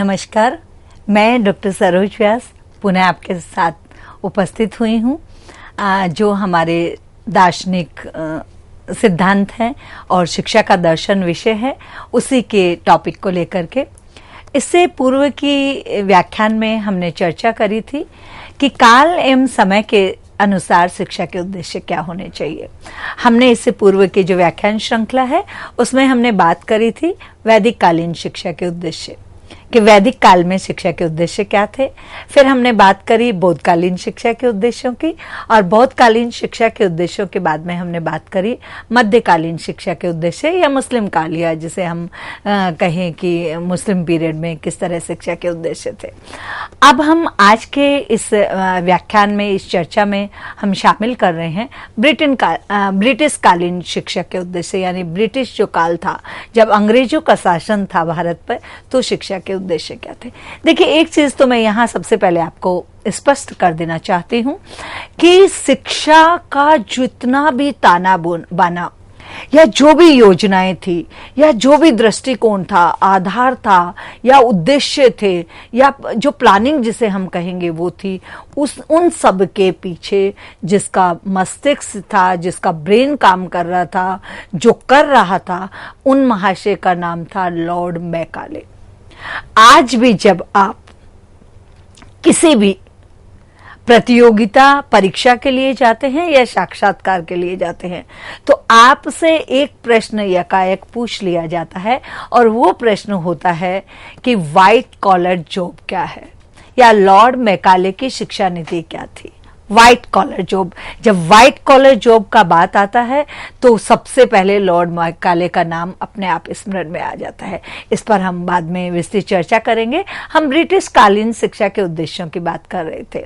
नमस्कार, मैं डॉक्टर सरोज व्यास पुनः आपके साथ उपस्थित हुई हूँ। जो हमारे दार्शनिक सिद्धांत हैं और शिक्षा का दर्शन विषय है, उसी के टॉपिक को लेकर के। इससे पूर्व की व्याख्यान में हमने चर्चा करी थी कि काल एवं समय के अनुसार शिक्षा के उद्देश्य क्या होने चाहिए। हमने इससे पूर्व की जो व्याख्यान श्रृंखला है उसमें हमने बात करी थी वैदिक कालीन शिक्षा के उद्देश्य, कि वैदिक काल में शिक्षा के उद्देश्य क्या थे। फिर हमने बात करी बौद्धकालीन शिक्षा के उद्देश्यों की, और बौद्धकालीन शिक्षा के उद्देश्यों के बाद में हमने बात करी मध्यकालीन शिक्षा के उद्देश्य या मुस्लिम काल, या जिसे हम कहें कि मुस्लिम पीरियड में किस तरह शिक्षा के उद्देश्य थे। अब हम आज के इस व्याख्यान में, इस चर्चा में हम शामिल कर रहे हैं ब्रिटिश कालीन शिक्षा के उद्देश्य, यानी ब्रिटिश जो काल था जब अंग्रेजों का शासन था भारत पर, तो शिक्षा के उद्देश्य क्या थे। देखिए, एक चीज तो मैं यहाँ सबसे पहले आपको स्पष्ट कर देना चाहती हूँ कि शिक्षा का जितना भी ताना बाना या जो भी योजनाएं थी या जो भी दृष्टिकोण था, आधार था या उद्देश्य थे या जो प्लानिंग जिसे हम कहेंगे वो थी, उन सब के पीछे जिसका मस्तिष्क था, जिसका ब्रेन काम कर रहा था, जो कर रहा था, उन महाशय का नाम था लॉर्ड मैकाले। आज भी जब आप किसी भी प्रतियोगिता परीक्षा के लिए जाते हैं या साक्षात्कार के लिए जाते हैं, तो आपसे एक प्रश्न यकायक पूछ लिया जाता है, और वो प्रश्न होता है कि व्हाइट कॉलर जॉब क्या है, या लॉर्ड मैकाले की शिक्षा नीति क्या थी। व्हाइट कॉलर जॉब, जब व्हाइट कॉलर जॉब का बात आता है तो सबसे पहले लॉर्ड मैकाले का नाम अपने आप स्मरण में आ जाता है। इस पर हम बाद में विस्तृत चर्चा करेंगे। हम ब्रिटिश कालीन शिक्षा के उद्देश्यों की बात कर रहे थे,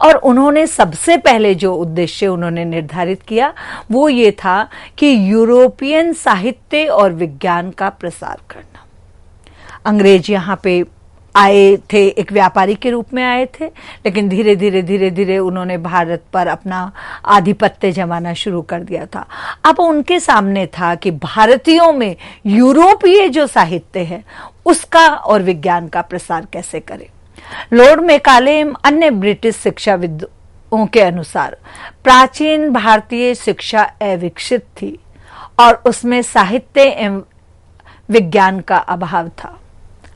और उन्होंने सबसे पहले जो उद्देश्य उन्होंने निर्धारित किया वो ये था कि यूरोपियन साहित्य और विज्ञान का प्रसार करना। अंग्रेज यहाँ पे आए थे, एक व्यापारी के रूप में आए थे, लेकिन धीरे धीरे उन्होंने भारत पर अपना आधिपत्य जमाना शुरू कर दिया था। अब उनके सामने था कि भारतीयों में यूरोपीय जो साहित्य है उसका और विज्ञान का प्रसार कैसे करें। लॉर्ड मैकाले अन्य ब्रिटिश शिक्षाविदों के अनुसार प्राचीन भारतीय शिक्षा अविकसित थी और उसमें साहित्य एवं विज्ञान का अभाव था।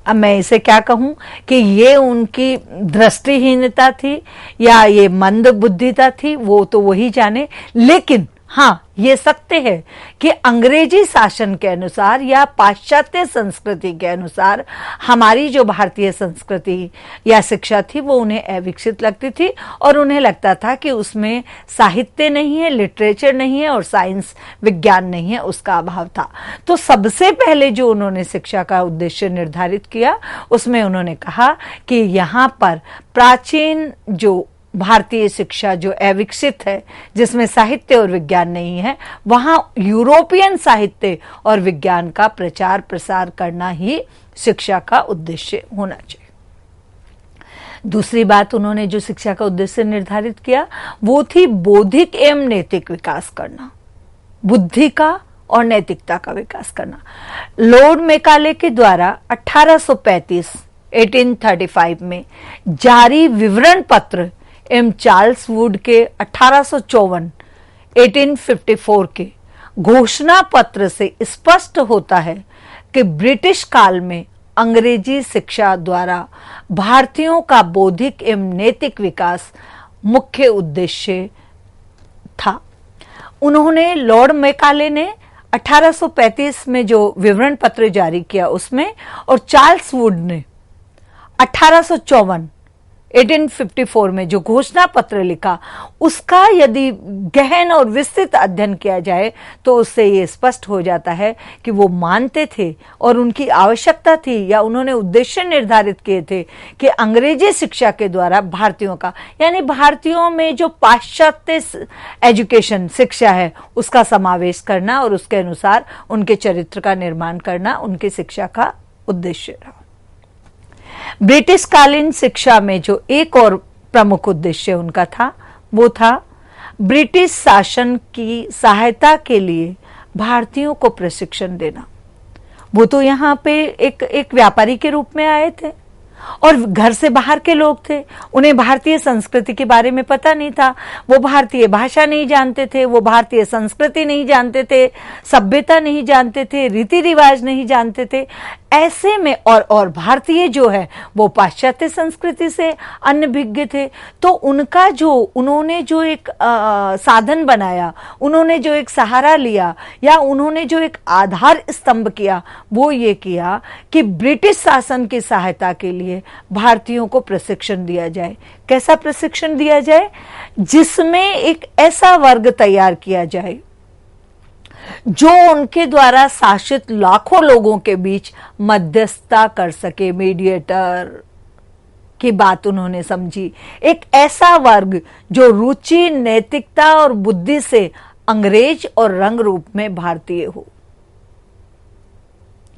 अब मैं इसे क्या कहूं कि ये उनकी दृष्टिहीनता थी या ये मंद बुद्धिता थी, वो तो वही जाने। लेकिन हाँ, ये सत्य है कि अंग्रेजी शासन के अनुसार या पाश्चात्य संस्कृति के अनुसार हमारी जो भारतीय संस्कृति या शिक्षा थी वो उन्हें अविकसित लगती थी, और उन्हें लगता था कि उसमें साहित्य नहीं है, लिटरेचर नहीं है और साइंस विज्ञान नहीं है, उसका अभाव था। तो सबसे पहले जो उन्होंने शिक्षा का उद्देश्य निर्धारित किया उसमें उन्होंने कहा कि यहाँ पर प्राचीन जो भारतीय शिक्षा जो अविकसित है, जिसमें साहित्य और विज्ञान नहीं है, वहां यूरोपियन साहित्य और विज्ञान का प्रचार प्रसार करना ही शिक्षा का उद्देश्य होना चाहिए। दूसरी बात उन्होंने जो शिक्षा का उद्देश्य निर्धारित किया वो थी बौद्धिक एवं नैतिक विकास करना, बुद्धि का और नैतिकता का विकास करना। लॉर्ड मैकाले के द्वारा 1835 में जारी विवरण पत्र एवं चार्ल्स वुड के 1854 के घोषणा पत्र से स्पष्ट होता है कि ब्रिटिश काल में अंग्रेजी शिक्षा द्वारा भारतीयों का बौद्धिक एवं नैतिक विकास मुख्य उद्देश्य था। उन्होंने लॉर्ड मैकाले ने 1835 में जो विवरण पत्र जारी किया उसमें, और चार्ल्स वुड ने 1854 में जो घोषणा पत्र लिखा, उसका यदि गहन और विस्तृत अध्ययन किया जाए तो उससे ये स्पष्ट हो जाता है कि वो मानते थे और उनकी आवश्यकता थी या उन्होंने उद्देश्य निर्धारित किए थे कि अंग्रेजी शिक्षा के द्वारा भारतीयों का, यानी भारतीयों में जो पाश्चात्य एजुकेशन शिक्षा है उसका समावेश करना और उसके अनुसार उनके चरित्र का निर्माण करना उनकी शिक्षा का उद्देश्य रहा। ब्रिटिश कालीन शिक्षा में जो एक और प्रमुख उद्देश्य उनका था वो था ब्रिटिश शासन की सहायता के लिए भारतीयों को प्रशिक्षण देना। वो तो यहाँ पे एक व्यापारी के रूप में आए थे, और घर से बाहर के लोग थे, उन्हें भारतीय संस्कृति के बारे में पता नहीं था, वो भारतीय भाषा नहीं जानते थे, वो भारतीय संस्कृति नहीं जानते थे, सभ्यता नहीं जानते थे, रीति रिवाज नहीं जानते थे। ऐसे में और भारतीय जो है वो पाश्चात्य संस्कृति से अनभिज्ञ थे। तो उन्होंने जो एक साधन बनाया, उन्होंने जो एक सहारा लिया, या उन्होंने जो एक आधार स्तंभ किया, वो ये किया कि ब्रिटिश शासन की सहायता के लिए भारतीयों को प्रशिक्षण दिया जाए। कैसा प्रशिक्षण दिया जाए? जिसमें एक ऐसा वर्ग तैयार किया जाए जो उनके द्वारा शासित लाखों लोगों के बीच मध्यस्थता कर सके, मीडिएटर की बात उन्होंने समझी। एक ऐसा वर्ग जो रुचि, नैतिकता और बुद्धि से अंग्रेज और रंग रूप में भारतीय हो।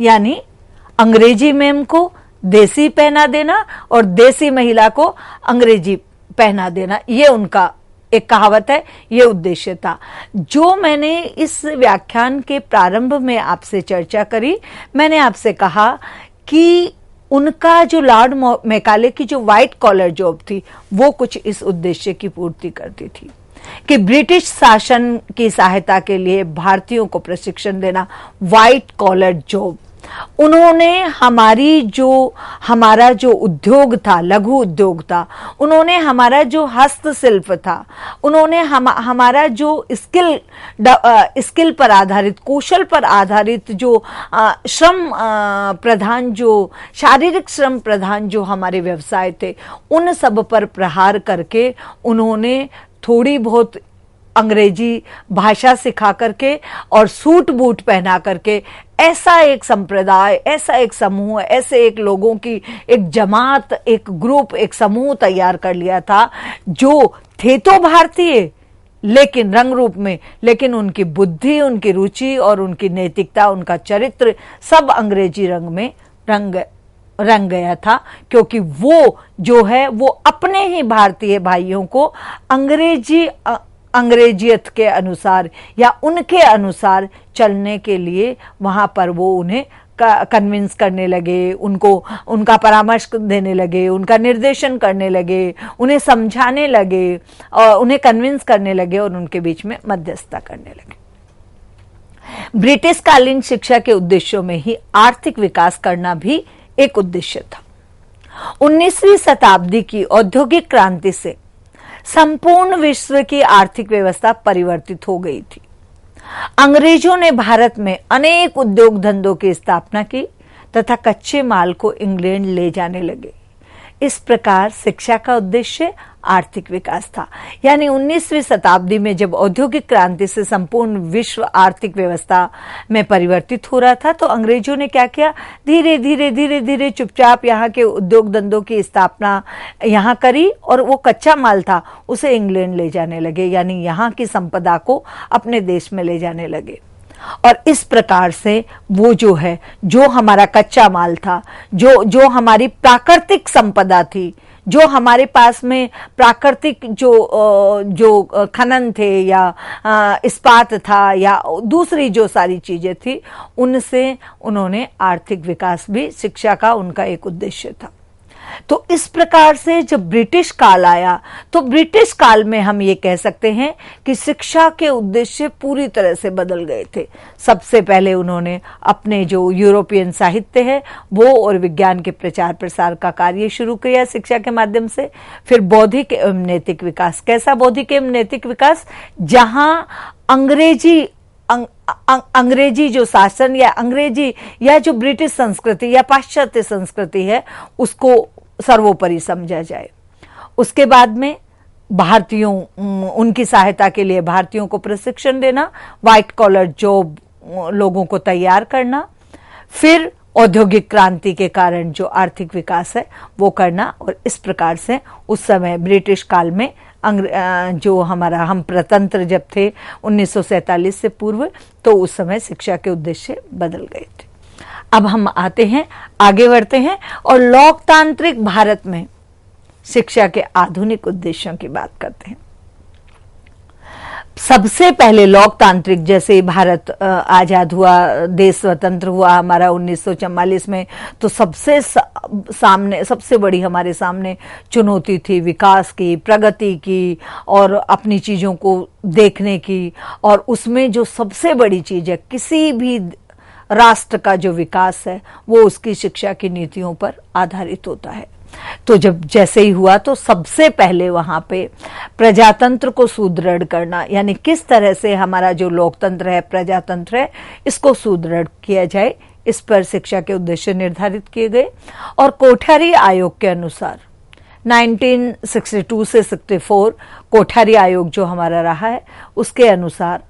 यानी अंग्रेजी मेम को देसी पहना देना और देसी महिला को अंग्रेजी पहना देना, ये उनका एक कहावत है, ये उद्देश्य था। जो मैंने इस व्याख्यान के प्रारंभ में आपसे चर्चा करी, मैंने आपसे कहा कि उनका जो लॉर्ड मैकाले की जो व्हाइट कॉलर जॉब थी, वो कुछ इस उद्देश्य की पूर्ति करती थी कि ब्रिटिश शासन की सहायता के लिए भारतीयों को प्रशिक्षण देना, व्हाइट कॉलर जॉब। उन्होंने हमारा जो उद्योग था, लघु उद्योग था, उन्होंने हमारा जो हस्तशिल्प था, उन्होंने हमारा जो स्किल पर आधारित, कौशल पर आधारित जो श्रम प्रधान, जो शारीरिक श्रम प्रधान जो हमारे व्यवसाय थे, उन सब पर प्रहार करके उन्होंने थोड़ी बहुत अंग्रेजी भाषा सिखा करके और सूट बूट पहना करके ऐसा एक संप्रदाय, ऐसा एक समूह, ऐसे एक लोगों की एक जमात, एक ग्रुप, एक समूह तैयार कर लिया था जो थे तो भारतीय लेकिन रंग रूप में, लेकिन उनकी बुद्धि, उनकी रुचि और उनकी नैतिकता, उनका चरित्र सब अंग्रेजी रंग में रंग गया था। क्योंकि वो जो है वो अपने ही भारतीय भाइयों को अंग्रेजियत के अनुसार या उनके अनुसार चलने के लिए वहां पर वो उन्हें कन्विंस करने लगे, उनका परामर्श देने लगे, उनका निर्देशन करने लगे, उन्हें समझाने लगे और उन्हें कन्विंस करने लगे और उनके बीच में मध्यस्थता करने लगे। ब्रिटिश कालीन शिक्षा के उद्देश्यों में ही आर्थिक विकास करना भी एक उद्देश्य था। 19वीं शताब्दी की औद्योगिक क्रांति से संपूर्ण विश्व की आर्थिक व्यवस्था परिवर्तित हो गई थी। अंग्रेजों ने भारत में अनेक उद्योग धंधों की स्थापना की तथा कच्चे माल को इंग्लैंड ले जाने लगे। इस प्रकार शिक्षा का उद्देश्य आर्थिक विकास था। यानी 19वीं शताब्दी में जब औद्योगिक क्रांति से संपूर्ण विश्व आर्थिक व्यवस्था में परिवर्तित हो रहा था, तो अंग्रेजों ने क्या किया? धीरे धीरे चुपचाप यहाँ के उद्योग धंधों की स्थापना यहाँ करी और वो कच्चा माल था उसे इंग्लैंड ले जाने लगे, यानी यहाँ की संपदा को अपने देश में ले जाने लगे। और इस प्रकार से वो जो है, जो हमारा कच्चा माल था, जो हमारी प्राकृतिक संपदा थी, जो हमारे पास में प्राकृतिक जो खनन थे या इस्पात था या दूसरी जो सारी चीजें थी, उनसे उन्होंने आर्थिक विकास भी, शिक्षा का उनका एक उद्देश्य था। तो इस प्रकार से जब ब्रिटिश काल आया, तो ब्रिटिश काल में हम ये कह सकते हैं कि शिक्षा के उद्देश्य पूरी तरह से बदल गए थे। सबसे पहले उन्होंने अपने जो यूरोपियन साहित्य है वो और विज्ञान के प्रचार प्रसार का कार्य शुरू किया शिक्षा के माध्यम से। फिर बौद्धिक एवं नैतिक विकास। कैसा बौद्धिक एवं नैतिक विकास? जहां अंग्रेजी जो शासन या अंग्रेजी या जो ब्रिटिश संस्कृति या पाश्चात्य संस्कृति है उसको सर्वोपरि समझा जाए। उसके बाद में भारतीयों, उनकी सहायता के लिए भारतीयों को प्रशिक्षण देना, व्हाइट कॉलर जॉब लोगों को तैयार करना, फिर औद्योगिक क्रांति के कारण जो आर्थिक विकास है वो करना। और इस प्रकार से उस समय ब्रिटिश काल में जो हम प्रतंत्र जब थे 1947 से पूर्व, तो उस समय शिक्षा के उद्देश्य बदल गए थे। अब हम आते हैं, आगे बढ़ते हैं और लोकतांत्रिक भारत में शिक्षा के आधुनिक उद्देश्यों की बात करते हैं। सबसे पहले लोकतांत्रिक, जैसे भारत आजाद हुआ, देश स्वतंत्र हुआ हमारा 1944 में, तो सामने सबसे बड़ी हमारे सामने चुनौती थी विकास की, प्रगति की और अपनी चीजों को देखने की। और उसमें जो सबसे बड़ी चीज है, किसी भी राष्ट्र का जो विकास है वो उसकी शिक्षा की नीतियों पर आधारित होता है। तो जब जैसे ही हुआ तो सबसे पहले वहां पे प्रजातंत्र को सुदृढ़ करना, यानी किस तरह से हमारा जो लोकतंत्र है, प्रजातंत्र है, इसको सुदृढ़ किया जाए, इस पर शिक्षा के उद्देश्य निर्धारित किए गए। और कोठारी आयोग के अनुसार 1962 से 64 कोठारी आयोग जो हमारा रहा है, उसके अनुसार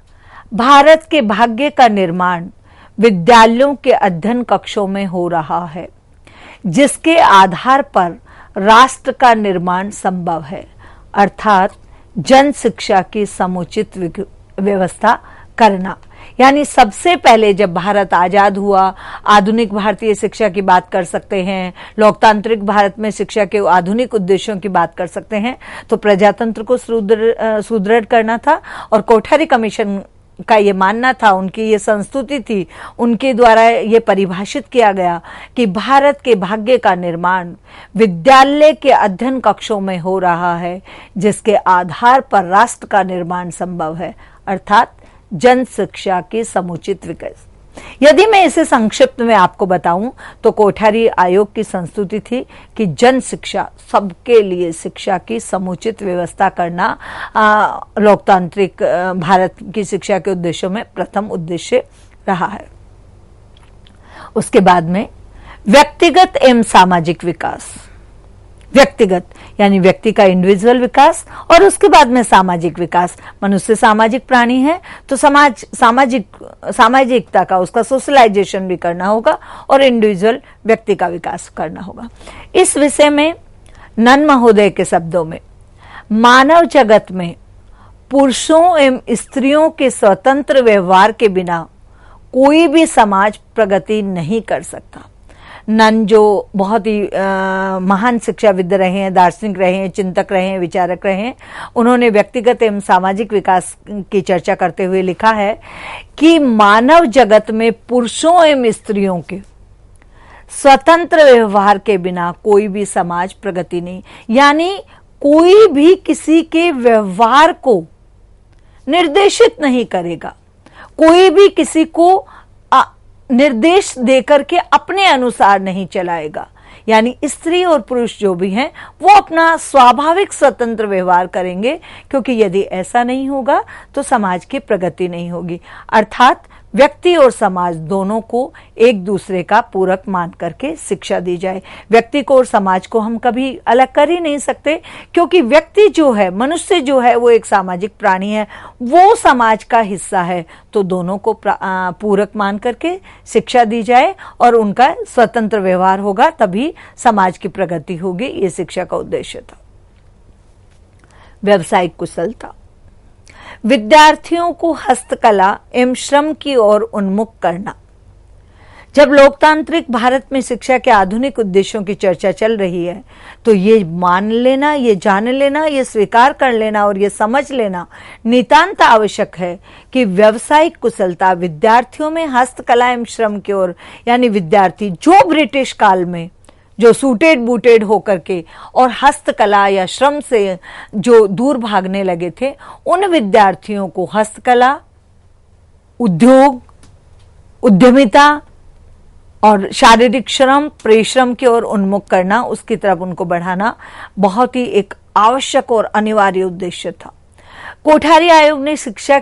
भारत के भाग्य का निर्माण विद्यालयों के अध्ययन कक्षों में हो रहा है, जिसके आधार पर राष्ट्र का निर्माण संभव है, अर्थात जन शिक्षा की समुचित व्यवस्था करना। यानी सबसे पहले जब भारत आजाद हुआ, आधुनिक भारतीय शिक्षा की बात कर सकते हैं, लोकतांत्रिक भारत में शिक्षा के आधुनिक उद्देश्यों की बात कर सकते हैं, तो प्रजातंत्र को सुदृढ़ करना था। और कोठारी कमीशन का ये मानना था, उनकी ये संस्तुति थी, उनके द्वारा ये परिभाषित किया गया कि भारत के भाग्य का निर्माण विद्यालय के अध्ययन कक्षों में हो रहा है, जिसके आधार पर राष्ट्र का निर्माण संभव है, अर्थात जन शिक्षा की समुचित विकास। यदि मैं इसे संक्षिप्त में आपको बताऊं तो कोठारी आयोग की संस्तुति थी कि जन शिक्षा, सबके लिए शिक्षा की समुचित व्यवस्था करना लोकतांत्रिक भारत की शिक्षा के उद्देश्यों में प्रथम उद्देश्य रहा है। उसके बाद में व्यक्तिगत एवं सामाजिक विकास, व्यक्तिगत यानी व्यक्ति का इंडिविजुअल विकास, और उसके बाद में सामाजिक विकास। मनुष्य सामाजिक प्राणी है, तो सामाजिकता का, उसका सोशलाइजेशन भी करना होगा और इंडिविजुअल व्यक्ति का विकास करना होगा। इस विषय में नन महोदय के शब्दों में, मानव जगत में पुरुषों एवं स्त्रियों के स्वतंत्र व्यवहार के बिना कोई भी समाज प्रगति नहीं कर सकता। नन जो बहुत ही महान शिक्षाविद रहे हैं, दार्शनिक रहे हैं, चिंतक रहे हैं, विचारक रहे हैं, उन्होंने व्यक्तिगत एवं सामाजिक विकास की चर्चा करते हुए लिखा है कि मानव जगत में पुरुषों एवं स्त्रियों के स्वतंत्र व्यवहार के बिना कोई भी समाज प्रगति नहीं, यानी कोई भी किसी के व्यवहार को निर्देशित नहीं करेगा, कोई भी किसी को निर्देश देकर के अपने अनुसार नहीं चलाएगा। यानी स्त्री और पुरुष जो भी हैं वो अपना स्वाभाविक स्वतंत्र व्यवहार करेंगे, क्योंकि यदि ऐसा नहीं होगा तो समाज की प्रगति नहीं होगी। अर्थात व्यक्ति और समाज दोनों को एक दूसरे का पूरक मान करके शिक्षा दी जाए। व्यक्ति को और समाज को हम कभी अलग कर ही नहीं सकते, क्योंकि व्यक्ति जो है, मनुष्य जो है, वो एक सामाजिक प्राणी है, वो समाज का हिस्सा है। तो दोनों को पूरक मान करके शिक्षा दी जाए और उनका स्वतंत्र व्यवहार होगा, तभी समाज की प्रगति होगी। ये शिक्षा का उद्देश्य था। व्यावसायिक कुशलता, विद्यार्थियों को हस्तकला एवं श्रम की ओर उन्मुख करना। जब लोकतांत्रिक भारत में शिक्षा के आधुनिक उद्देश्यों की चर्चा चल रही है, तो ये मान लेना, ये जान लेना, ये स्वीकार कर लेना और ये समझ लेना नितांत आवश्यक है कि व्यावसायिक कुशलता विद्यार्थियों में हस्तकला एवं श्रम की ओर, यानी विद्यार्थी जो ब्रिटिश काल में जो सूटेड बूटेड होकर के और हस्तकला या श्रम से जो दूर भागने लगे थे, उन विद्यार्थियों को हस्तकला, उद्योग, उद्यमिता और शारीरिक श्रम, परिश्रम की ओर उन्मुख करना, उसकी तरफ उनको बढ़ाना बहुत ही एक आवश्यक और अनिवार्य उद्देश्य था। कोठारी आयोग ने शिक्षा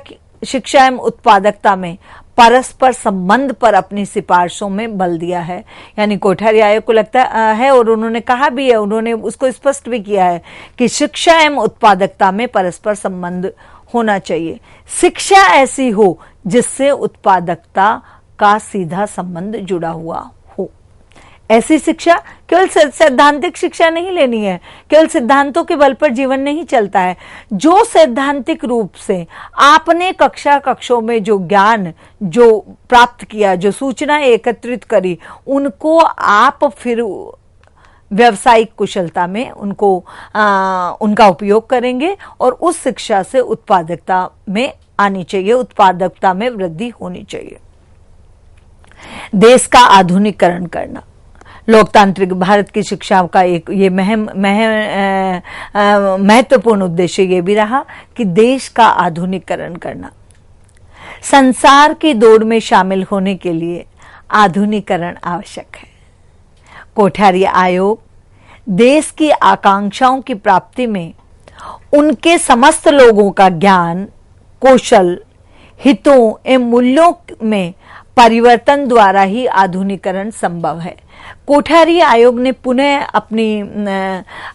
एवं उत्पादकता में परस्पर संबंध पर अपनी सिफारिशों में बल दिया है। यानी कोठारी आयोग को लगता है, और उन्होंने कहा भी है, उन्होंने उसको स्पष्ट भी किया है कि शिक्षा एवं उत्पादकता में परस्पर संबंध होना चाहिए। शिक्षा ऐसी हो जिससे उत्पादकता का सीधा संबंध जुड़ा हुआ हो। ऐसी शिक्षा, केवल सैद्धांतिक शिक्षा नहीं लेनी है, केवल सिद्धांतों के बल पर जीवन नहीं चलता है। जो सैद्धांतिक रूप से आपने कक्षों में जो ज्ञान जो प्राप्त किया, जो सूचना एकत्रित करी, उनको आप फिर व्यवसायिक कुशलता में उनका उपयोग करेंगे और उस शिक्षा से उत्पादकता में आनी चाहिए, उत्पादकता में वृद्धि होनी चाहिए। देश का आधुनिकीकरण करना, लोकतांत्रिक भारत की शिक्षा का एक ये महत्वपूर्ण उद्देश्य ये भी रहा कि देश का आधुनिकीकरण करना। संसार की दौड़ में शामिल होने के लिए आधुनिकीकरण आवश्यक है। कोठारी आयोग देश की आकांक्षाओं की प्राप्ति में उनके समस्त लोगों का ज्ञान, कौशल, हितों एवं मूल्यों में परिवर्तन द्वारा ही आधुनिकीकरण संभव है। कोठारी आयोग ने पुनः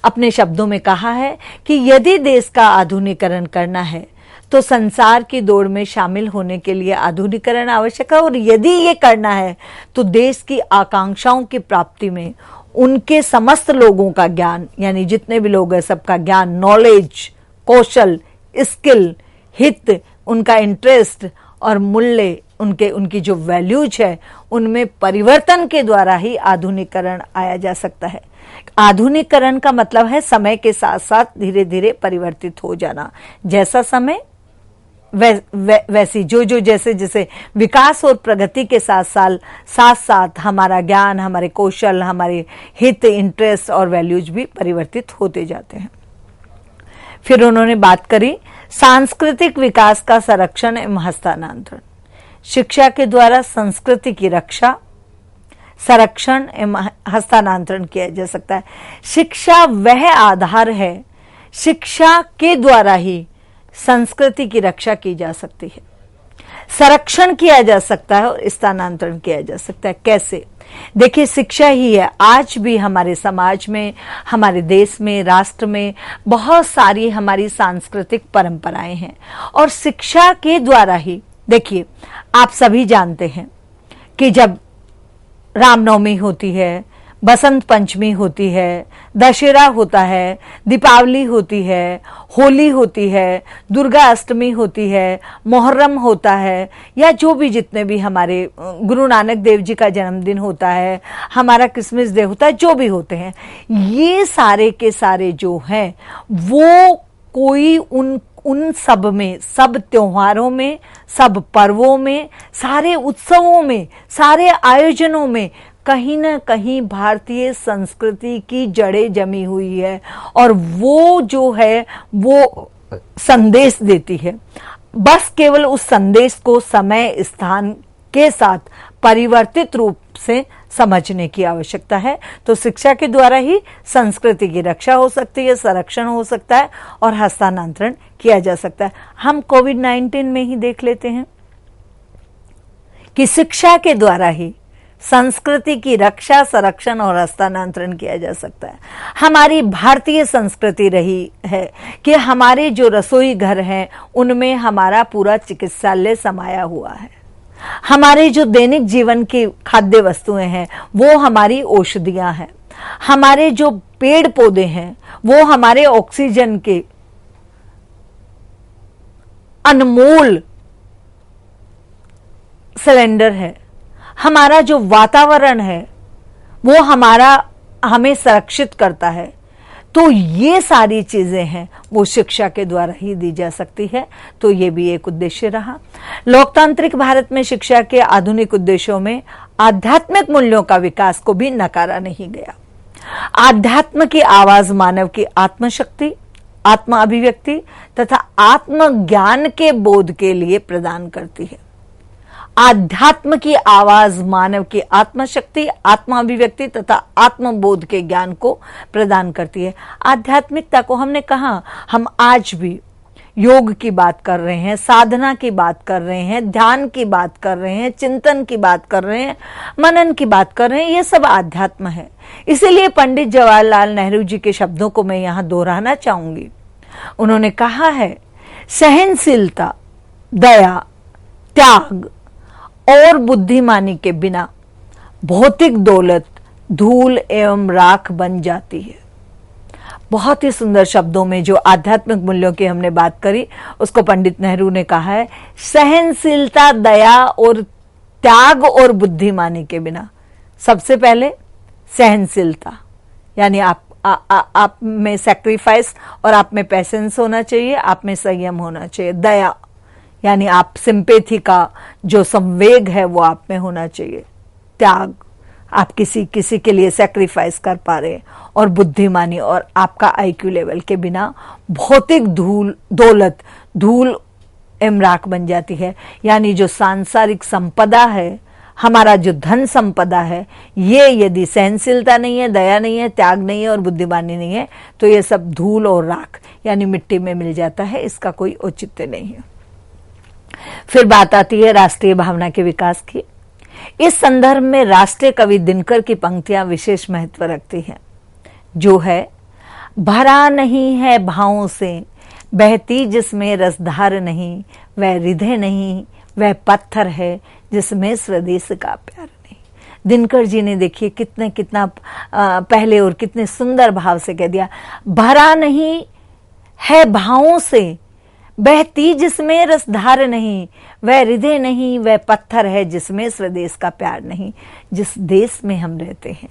अपने शब्दों में कहा है कि यदि देश का आधुनिकीकरण करना है तो संसार की दौड़ में शामिल होने के लिए आधुनिकीकरण आवश्यक है, और यदि ये करना है तो देश की आकांक्षाओं की प्राप्ति में उनके समस्त लोगों का ज्ञान, यानी जितने भी लोग हैं सबका ज्ञान, नॉलेज, कौशल, स्किल, हित, उनका इंटरेस्ट और मूल्य, उनकी जो वैल्यूज है उनमें परिवर्तन के द्वारा ही आधुनिकीकरण आया जा सकता है। आधुनिकीकरण का मतलब है समय के साथ साथ धीरे धीरे परिवर्तित हो जाना। जैसा समय वैसी जो जैसे जैसे विकास और प्रगति के साथ साथ हमारा ज्ञान, हमारे कौशल, हमारे हित, इंटरेस्ट और वैल्यूज भी परिवर्तित होते जाते हैं। फिर उन्होंने बात करी सांस्कृतिक विकास का संरक्षण एवं हस्तांतरण। शिक्षा के द्वारा संस्कृति की रक्षा, संरक्षण एवं हस्तांतरण किया जा सकता है। शिक्षा वह आधार है, शिक्षा के द्वारा ही संस्कृति की रक्षा की जा सकती है, संरक्षण किया जा सकता है और स्थानांतरण किया जा सकता है। कैसे? देखिए, शिक्षा ही है आज भी हमारे समाज में, हमारे देश में, राष्ट्र में बहुत सारी हमारी सांस्कृतिक परंपराएं हैं, और शिक्षा के द्वारा ही, देखिए आप सभी जानते हैं कि जब रामनवमी होती है, बसंत पंचमी होती है, दशहरा होता है, दीपावली होती है, होली होती है, दुर्गा अष्टमी होती है, मुहर्रम होता है, या जो भी जितने भी हमारे गुरु नानक देव जी का जन्मदिन होता है, हमारा क्रिसमस डे होता है, जो भी होते हैं, ये सारे के सारे जो हैं वो कोई उन सब में, सब त्योहारों में, सब पर्वों में, सारे उत्सवों में, सारे आयोजनों में कहीं ना कहीं भारतीय संस्कृति की जड़ें जमी हुई है, और वो जो है वो संदेश देती है। बस केवल उस संदेश को समय स्थान के साथ परिवर्तित रूप से समझने की आवश्यकता है। तो शिक्षा के द्वारा ही संस्कृति की रक्षा हो सकती है, संरक्षण हो सकता है और हस्तांतरण किया जा सकता है। हम कोविड-19 में ही देख लेते हैं कि शिक्षा के द्वारा ही संस्कृति की रक्षा, संरक्षण और हस्तांतरण किया जा सकता है। हमारी भारतीय संस्कृति रही है कि हमारे जो रसोई घर हैं उनमें हमारा पूरा चिकित्सालय समाया हुआ है। हमारे जो दैनिक जीवन की खाद्य वस्तुएं हैं वो हमारी औषधियां हैं। हमारे जो पेड़ पौधे हैं वो हमारे ऑक्सीजन के अनमोल सिलेंडर है। हमारा जो वातावरण है वो हमें संरक्षित करता है। तो ये सारी चीजें हैं वो शिक्षा के द्वारा ही दी जा सकती है। तो ये भी एक उद्देश्य रहा। लोकतांत्रिक भारत में शिक्षा के आधुनिक उद्देश्यों में आध्यात्मिक मूल्यों का विकास को भी नकारा नहीं गया। आध्यात्म की आवाज मानव की आत्मशक्ति, आत्म अभिव्यक्ति तथा आत्मज्ञान के बोध के लिए प्रदान करती है। आध्यात्म की आवाज मानव की आत्मशक्ति, आत्म अभिव्यक्ति तथा आत्मबोध के ज्ञान को प्रदान करती है। आध्यात्मिकता को हमने कहा, हम आज भी योग की बात कर रहे हैं, साधना की बात कर रहे हैं, ध्यान की बात कर रहे हैं, चिंतन की बात कर रहे हैं, मनन की बात कर रहे हैं, ये सब आध्यात्म है। इसीलिए पंडित जवाहरलाल नेहरू जी के शब्दों को मैं यहां दोहराना चाहूंगी। उन्होंने कहा है, सहनशीलता, दया, त्याग और बुद्धिमानी के बिना भौतिक दौलत धूल एवं राख बन जाती है। बहुत ही सुंदर शब्दों में जो आध्यात्मिक मूल्यों की हमने बात करी उसको पंडित नेहरू ने कहा है, सहनशीलता, दया और त्याग और बुद्धिमानी के बिना। सबसे पहले सहनशीलता, यानी आप में सैक्रिफाइस और आप में पेशेंस होना चाहिए, आप में संयम होना चाहिए। दया यानी आप सिंपैथी का जो संवेग है वो आप में होना चाहिए। त्याग, आप किसी के लिए सैक्रिफाइस कर पा रहे हैं। और बुद्धिमानी, और आपका आईक्यू लेवल के बिना भौतिक दौलत धूल एमराक बन जाती है। यानी जो सांसारिक संपदा है, हमारा जो धन संपदा है, ये यदि सहनशीलता नहीं है, दया नहीं है, त्याग नहीं है और बुद्धिमानी नहीं है, तो ये सब धूल और राख यानी मिट्टी में मिल जाता है। इसका कोई औचित्य नहीं है। फिर बात आती है राष्ट्रीय भावना के विकास की। इस संदर्भ में राष्ट्रीय कवि दिनकर की पंक्तियां विशेष महत्व रखती हैं, जो है भरा नहीं है भावों से बहती जिसमें रसधार नहीं, वह हृदय नहीं, वह पत्थर है जिसमें स्वदेश का प्यार नहीं। दिनकर जी ने देखिए कितना पहले और कितने सुंदर भाव से कह दिया, भरा नहीं है भावों से बहती जिसमें रसधार नहीं, वह हृदय नहीं, वह पत्थर है जिसमें स्वदेश का प्यार नहीं। जिस देश में हम रहते हैं,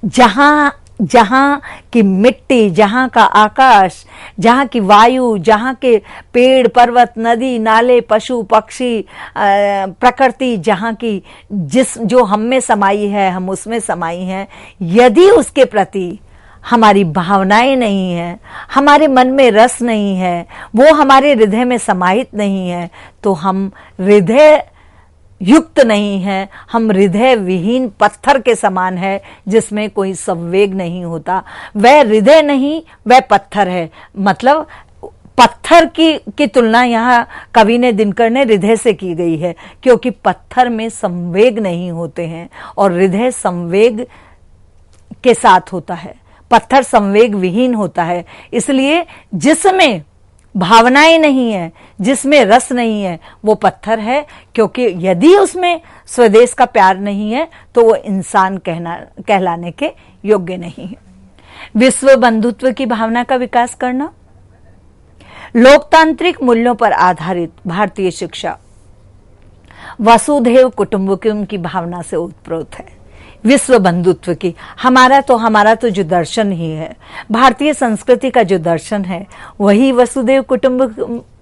जहां की मिट्टी, जहां का आकाश, जहां की वायु, जहां के पेड़ पर्वत नदी नाले पशु पक्षी प्रकृति, जहां की जो हम में समाई है, हम उसमें समाई हैं, यदि उसके प्रति हमारी भावनाएं नहीं है, हमारे मन में रस नहीं है, वो हमारे हृदय में समाहित नहीं है, तो हम हृदय युक्त नहीं है, हम हृदय विहीन पत्थर के समान है जिसमें कोई संवेग नहीं होता। वह हृदय नहीं, वह पत्थर है। मतलब पत्थर की तुलना यहाँ कवि ने दिनकर ने हृदय से की गई है, क्योंकि पत्थर में संवेग नहीं होते हैं और हृदय संवेग के साथ होता है, पत्थर संवेग विहीन होता है। इसलिए जिसमें भावनाएं नहीं है, जिसमें रस नहीं है, वो पत्थर है, क्योंकि यदि उसमें स्वदेश का प्यार नहीं है तो वो इंसान कहलाने के योग्य नहीं है। विश्व बंधुत्व की भावना का विकास करना, लोकतांत्रिक मूल्यों पर आधारित भारतीय शिक्षा वसुधैव कुटुंबकम की भावना से ओतप्रोत है। विश्व बंधुत्व की हमारा तो जो दर्शन ही है, भारतीय संस्कृति का जो दर्शन है, वही वसुधैव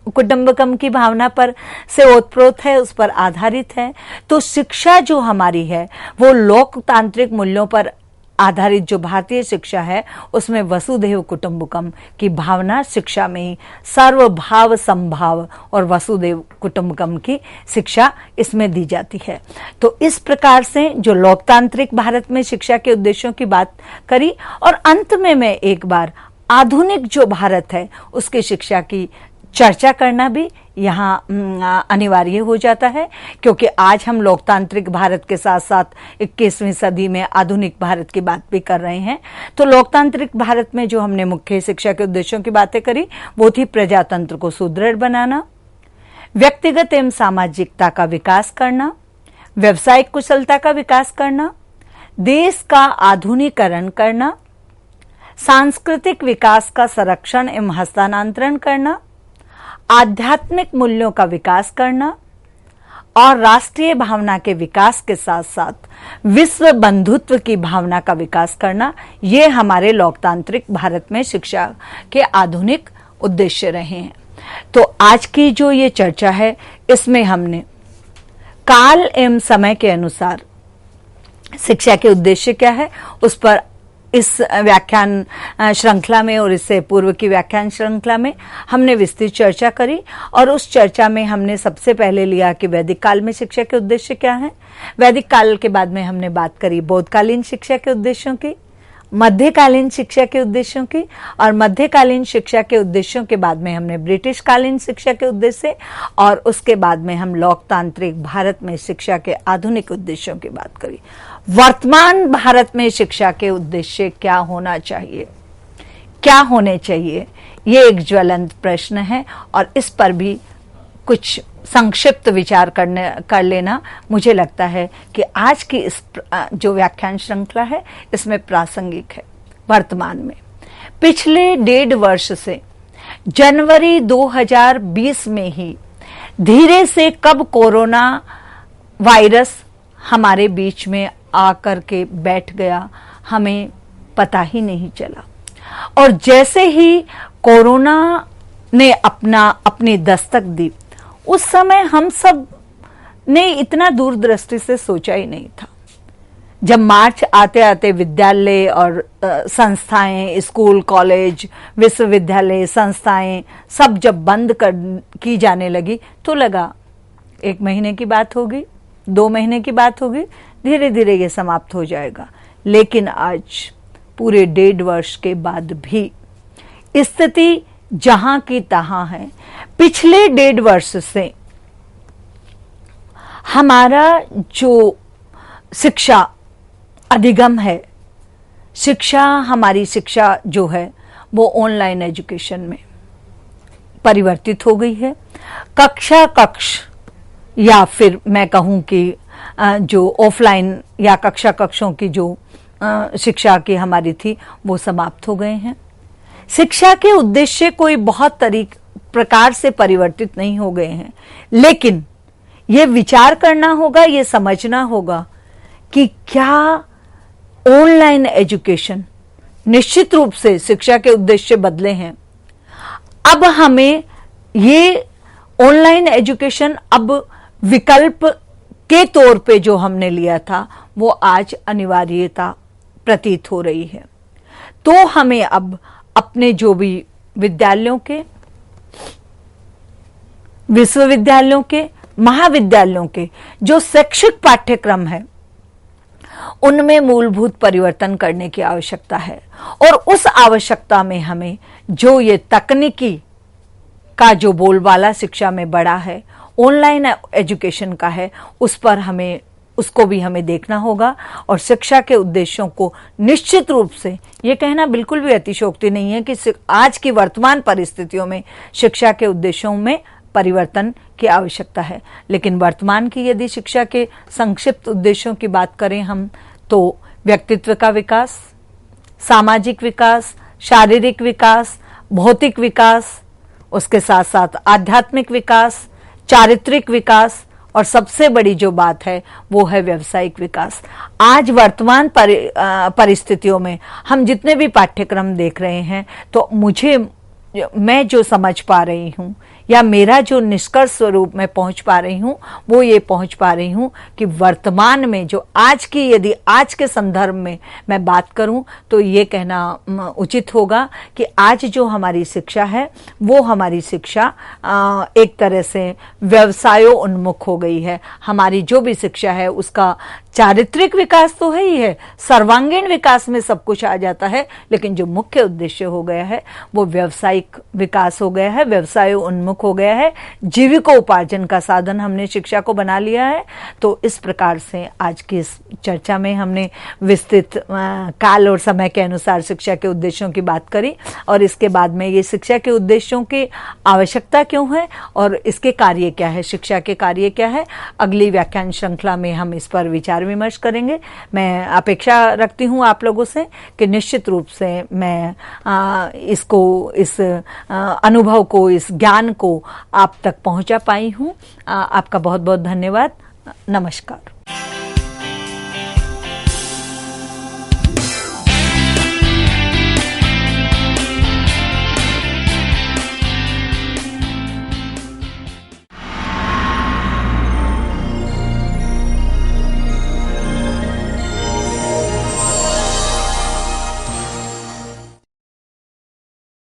कुटुंबकम की भावना पर से ओतप्रोत है, उस पर आधारित है। तो शिक्षा जो हमारी है वो लोकतांत्रिक मूल्यों पर आधारित जो भारतीय शिक्षा है, उसमें वसुधैव कुटुंबकम की भावना शिक्षा में ही सर्वभाव संभाव और वसुधैव कुटुंबकम की शिक्षा इसमें दी जाती है। तो इस प्रकार से जो लोकतांत्रिक भारत में शिक्षा के उद्देश्यों की बात करी, और अंत में मैं एक बार आधुनिक जो भारत है उसकी शिक्षा की चर्चा करना भी यहाँ अनिवार्य हो जाता है, क्योंकि आज हम लोकतांत्रिक भारत के साथ साथ 21वीं सदी में आधुनिक भारत की बात भी कर रहे हैं। तो लोकतांत्रिक भारत में जो हमने मुख्य शिक्षा के उद्देश्यों की बातें करी, वो थी प्रजातंत्र को सुदृढ़ बनाना, व्यक्तिगत एवं सामाजिकता का विकास करना, व्यवसायिक कुशलता का विकास करना, देश का आधुनिकीकरण करना, सांस्कृतिक विकास का संरक्षण एवं हस्तांतरण करना, आध्यात्मिक मूल्यों का विकास करना और राष्ट्रीय भावना के विकास के साथ साथ विश्व बंधुत्व की भावना का विकास करना, ये हमारे लोकतांत्रिक भारत में शिक्षा के आधुनिक उद्देश्य रहे हैं। तो आज की जो ये चर्चा है, इसमें हमने काल एवं समय के अनुसार शिक्षा के उद्देश्य क्या है उस पर इस व्याख्यान श्रृंखला में और इससे पूर्व की व्याख्यान श्रृंखला में हमने विस्तृत चर्चा करी। और उस चर्चा में हमने सबसे पहले लिया कि वैदिक काल में शिक्षा के उद्देश्य क्या हैं। वैदिक काल के बाद में हमने बात करी बोधकालीन शिक्षा के उद्देश्यों की, मध्यकालीन शिक्षा के उद्देश्यों की, और मध्यकालीन शिक्षा के उद्देश्यों के बाद में हमने ब्रिटिश कालीन शिक्षा के उद्देश्य, और उसके बाद में हम लोकतांत्रिक भारत में शिक्षा के आधुनिक उद्देश्यों की बात करी। वर्तमान भारत में शिक्षा के उद्देश्य क्या होना चाहिए, क्या होने चाहिए, ये एक ज्वलंत प्रश्न है, और इस पर भी कुछ संक्षिप्त विचार कर लेना मुझे लगता है कि आज की इस जो व्याख्यान श्रृंखला है इसमें प्रासंगिक है। वर्तमान में पिछले 1.5 वर्ष से जनवरी 2020 में ही धीरे से कब कोरोना वायरस हमारे बीच में आकर के बैठ गया, हमें पता ही नहीं चला। और जैसे ही कोरोना ने अपनी दस्तक दी, उस समय हम सब ने इतना दूरदृष्टि से सोचा ही नहीं था। जब मार्च आते आते विद्यालय और संस्थाएं, स्कूल, कॉलेज, विश्वविद्यालय, संस्थाएं सब जब बंद की जाने लगी, तो लगा 1 महीने की बात होगी, 2 महीने की बात होगी, धीरे धीरे ये समाप्त हो जाएगा। लेकिन आज पूरे 1.5 वर्ष के बाद भी स्थिति जहां की तहां है। पिछले 1.5 वर्ष से हमारा जो शिक्षा अधिगम है, हमारी शिक्षा जो है वो ऑनलाइन एजुकेशन में परिवर्तित हो गई है। कक्ष या फिर मैं कहूं कि जो ऑफलाइन या कक्षों की जो शिक्षा की हमारी थी, वो समाप्त हो गए हैं। शिक्षा के उद्देश्य कोई बहुत प्रकार से परिवर्तित नहीं हो गए हैं, लेकिन ये विचार करना होगा, ये समझना होगा कि क्या ऑनलाइन एजुकेशन, निश्चित रूप से शिक्षा के उद्देश्य बदले हैं। अब हमें ये ऑनलाइन एजुकेशन अब विकल्प के तौर पे जो हमने लिया था, वो आज अनिवार्यता प्रतीत हो रही है। तो हमें अब अपने जो भी विद्यालयों के, विश्वविद्यालयों के, महाविद्यालयों के जो शैक्षिक पाठ्यक्रम है, उनमें मूलभूत परिवर्तन करने की आवश्यकता है। और उस आवश्यकता में हमें जो ये तकनीकी का जो बोलबाला शिक्षा में बड़ा है, ऑनलाइन एजुकेशन का है, उसको भी हमें देखना होगा। और शिक्षा के उद्देश्यों को निश्चित रूप से, ये कहना बिल्कुल भी अतिशयोक्ति नहीं है कि आज की वर्तमान परिस्थितियों में शिक्षा के उद्देश्यों में परिवर्तन की आवश्यकता है। लेकिन वर्तमान की यदि शिक्षा के संक्षिप्त उद्देश्यों की बात करें हम, तो व्यक्तित्व का विकास, सामाजिक विकास, शारीरिक विकास, भौतिक विकास, उसके साथ साथ आध्यात्मिक विकास, चारित्रिक विकास, और सबसे बड़ी जो बात है वो है व्यावसायिक विकास। आज वर्तमान परिस्थितियों में हम जितने भी पाठ्यक्रम देख रहे हैं, तो मैं जो समझ पा रही हूं, या मेरा जो निष्कर्ष स्वरूप में पहुंच पा रही हूं, वो ये पहुंच पा रही हूं कि वर्तमान में जो यदि आज के संदर्भ में मैं बात करूं, तो ये कहना उचित होगा कि आज जो हमारी शिक्षा है, वो हमारी शिक्षा एक तरह से व्यवसायों उन्मुख हो गई है। हमारी जो भी शिक्षा है उसका चारित्रिक विकास तो है ही है, सर्वांगीण विकास में सब कुछ आ जाता है, लेकिन जो मुख्य उद्देश्य हो गया है वो व्यावसायिक विकास हो गया है, व्यवसाय उन्मुख हो गया है, जीविकोपार्जन का साधन हमने शिक्षा को बना लिया है। तो इस प्रकार से आज की इस चर्चा में हमने विस्तृत काल और समय के अनुसार शिक्षा के उद्देश्यों की बात करी, और इसके बाद में ये शिक्षा के उद्देश्यों की आवश्यकता क्यों है और इसके कार्य क्या है, शिक्षा के कार्य क्या है, अगली व्याख्यान श्रृंखला में हम इस पर विचार विमर्श करेंगे। मैं अपेक्षा रखती हूँ आप लोगों से कि निश्चित रूप से मैं इस अनुभव को, इस ज्ञान को आप तक पहुंचा पाई हूँ। आपका बहुत बहुत धन्यवाद। नमस्कार।